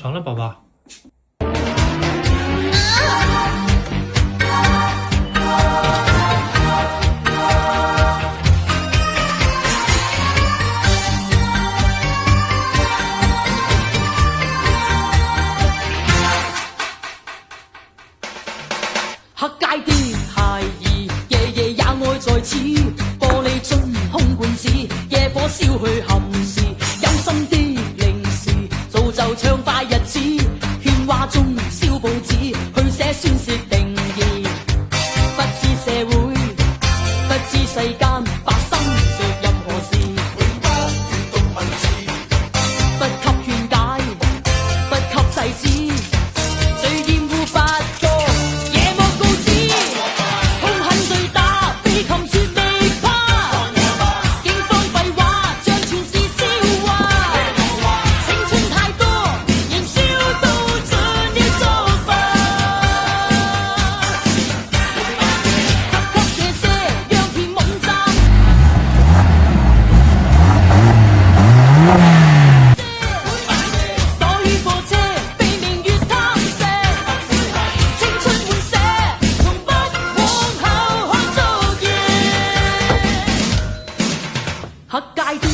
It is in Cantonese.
床了，宝宝。黑街的孩兒，夜夜也愛在此。玻璃樽空罐子，夜火燒去憾事。有心的零時，造就暢快日子。喧嘩中燒報紙，去寫宣泄定義。不知社會，不知世間發生着任何事。永不斷讀文字，不給勸解，不給制止。最厭惡發覺夜幕告知，兇狠對打，被擒絕未怕。警方廢話，像全是笑話。青春太多，燃燒到盡了作罷。給這些讓遍網站。躲於貨車，被明月貪食。青春換寫，從不往後看昨夜。黑街的